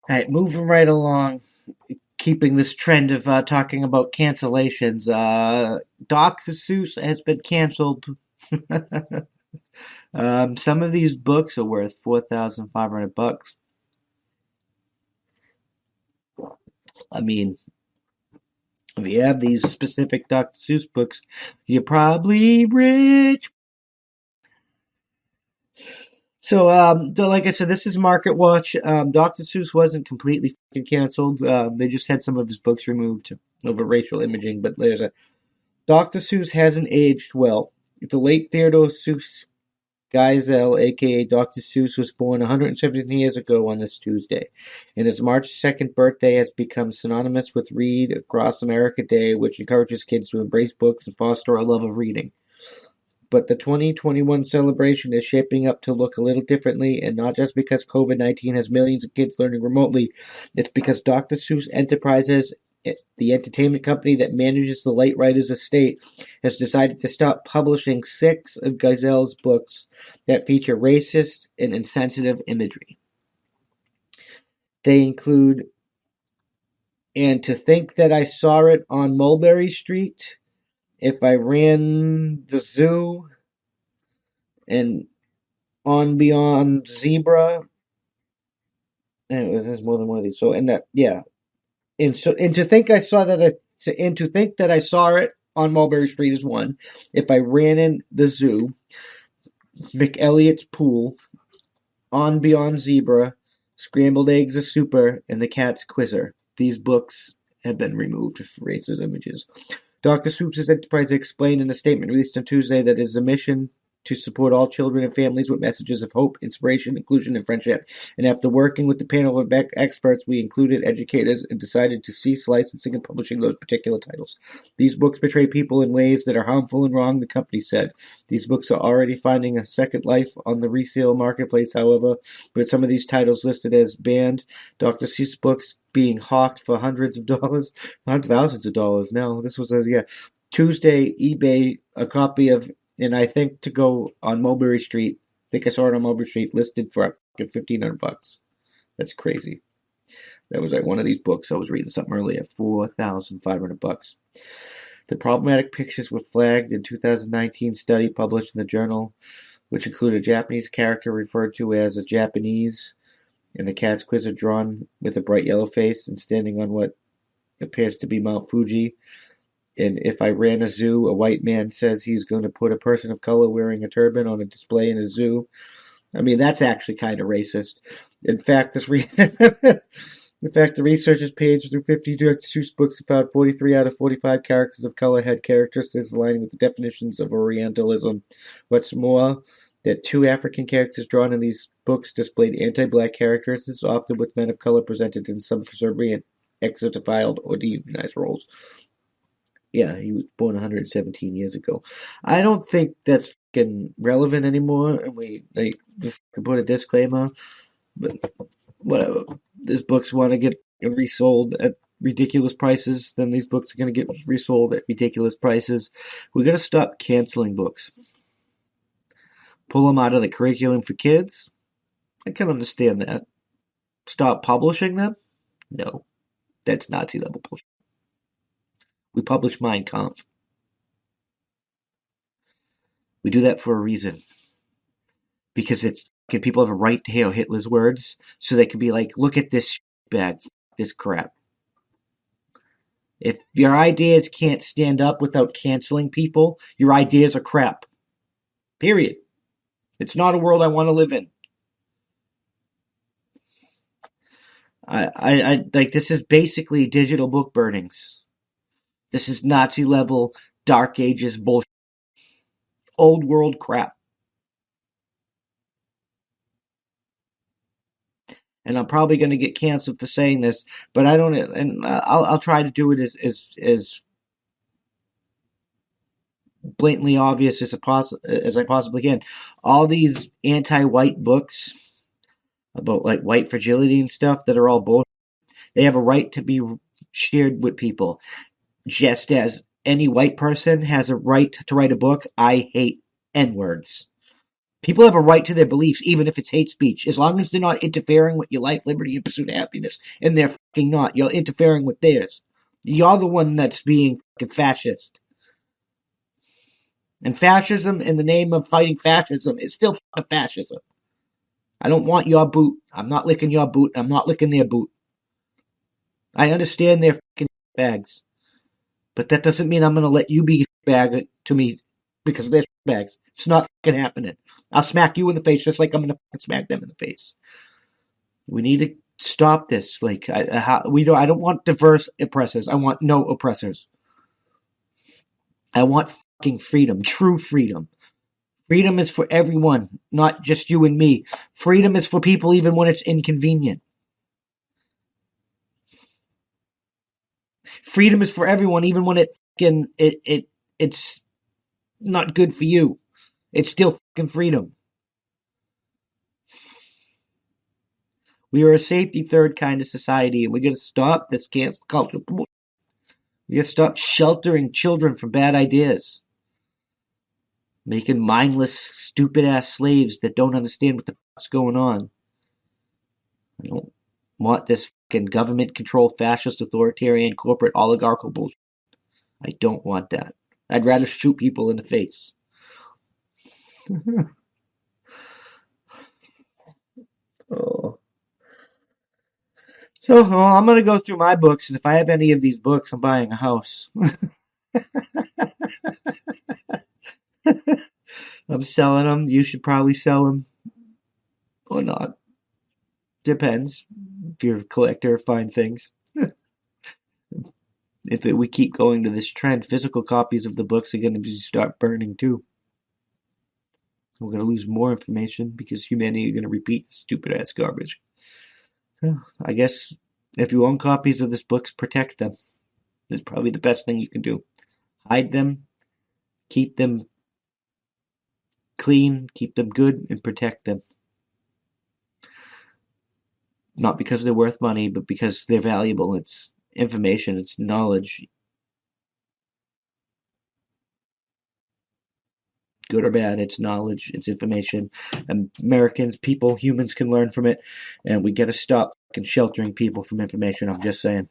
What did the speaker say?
All right, moving right along, keeping this trend of talking about cancellations. Dr. Seuss has been canceled. Some of these books are worth $4,500. I mean, if you have these specific Dr. Seuss books, you're probably rich. So, like I said, this is Market Watch. Dr. Seuss wasn't completely fucking canceled. They just had some of his books removed over racial imaging. But there's a Dr. Seuss hasn't aged well. The late Theodore Seuss Geisel, aka Dr. Seuss, was born 117 years ago on this Tuesday, and his March 2nd birthday has become synonymous with Read Across America Day, which encourages kids to embrace books and foster a love of reading. But the 2021 celebration is shaping up to look a little differently, and not just because COVID-19 has millions of kids learning remotely. It's because Dr. Seuss Enterprises, the entertainment company that manages the late writer's estate, has decided to stop publishing 6 of Geisel's books that feature racist and insensitive imagery. They include And to Think That I Saw It on Mulberry Street, If I Ran the Zoo, and On Beyond Zebra. And there's more than one of these. So, and that, yeah. And to think I saw that, and to think that I saw it on Mulberry Street is one. If I Ran in the Zoo, McElliot's Pool, On Beyond Zebra, Scrambled Eggs is Super, and The Cat's Quizzer. These books have been removed for racist images. Dr. Seuss's Enterprise explained in a statement released on Tuesday that it is a mission to support all children and families with messages of hope, inspiration, inclusion, and friendship. And after working with the panel of experts, we included educators and decided to cease licensing and publishing those particular titles. These books portray people in ways that are harmful and wrong, the company said. These books are already finding a second life on the resale marketplace, however, with some of these titles listed as banned. Dr. Seuss books being hawked for hundreds of dollars, thousands of dollars now. This was Tuesday, eBay, a copy of And I think to go on Mulberry Street. I think I saw it on Mulberry Street listed for $1,500. That's crazy. That was like one of these books I was reading something earlier. $4,500. The problematic pictures were flagged in 2019 study published in the journal, which included a Japanese character referred to as a Japanese, and the cat's quizzer drawn with a bright yellow face and standing on what appears to be Mount Fuji. And If I Ran a Zoo, a white man says he's going to put a person of color wearing a turban on a display in a zoo. I mean, that's actually kind of racist. In fact, the researchers paged through 50 Dr. Seuss books and found 43 out of 45 characters of color had characteristics aligning with the definitions of Orientalism. What's more, that 2 African characters drawn in these books displayed anti-black characteristics, often with men of color presented in subservient, exotified, or dehumanized roles. Yeah, he was born 117 years ago. I don't think that's fucking relevant anymore, and we just put a disclaimer. But whatever. These books want to get resold at ridiculous prices, then these books are going to get resold at ridiculous prices. We're going to stop canceling books. Pull them out of the curriculum for kids? I can understand that. Stop publishing them? No. That's Nazi level bullshit. We publish Mein Kampf. We do that for a reason. Because people have a right to hear Hitler's words, so they can be like, look at this bag, this crap. If your ideas can't stand up without canceling people, your ideas are crap. Period. It's not a world I want to live in. I this is basically digital book burnings. This is Nazi level Dark Ages bullshit. Old world crap. And I'm probably going to get canceled for saying this, but I don't, and I'll try to do it as blatantly obvious as I possibly can. All these anti-white books about like white fragility and stuff that are all bullshit, they have a right to be shared with people. Just as any white person has a right to write a book, I hate N-words. People have a right to their beliefs, even if it's hate speech, as long as they're not interfering with your life, liberty, and pursuit of happiness. And they're fucking not. You're interfering with theirs. You're the one that's being fucking fascist. And fascism, in the name of fighting fascism, is still fucking fascism. I don't want your boot. I'm not licking your boot. I'm not licking their boot. I understand they're fucking bags. But that doesn't mean I'm going to let you be a bag to me because they're bags. It's not fucking happening. I'll smack you in the face just like I'm going to fucking smack them in the face. We need to stop this. Like, I don't want diverse oppressors. I want no oppressors. I want fucking freedom, true freedom. Freedom is for everyone, not just you and me. Freedom is for people even when it's inconvenient. Freedom is for everyone even when it's not good for you. It's still fucking freedom. We are a safety third kind of society, and we gotta stop this cancel culture. We gotta stop sheltering children from bad ideas. Making mindless, stupid-ass slaves that don't understand what the fuck's going on. I don't want this fucking government-controlled, fascist, authoritarian, corporate, oligarchical bullshit. I don't want that. I'd rather shoot people in the face. Oh. So, I'm going to go through my books, and if I have any of these books, I'm buying a house. I'm selling them. You should probably sell them. Or not. Depends. If you're a collector, find things. If we keep going to this trend, physical copies of the books are going to start burning too. We're going to lose more information because humanity are going to repeat the stupid ass garbage. I guess if you own copies of these books, protect them. That's probably the best thing you can do. Hide them, keep them clean, keep them good, and protect them. Not because they're worth money, but because they're valuable. It's information, it's knowledge. Good or bad, it's knowledge, it's information. Americans, people, humans can learn from it, and we gotta stop fucking sheltering people from information. I'm just saying.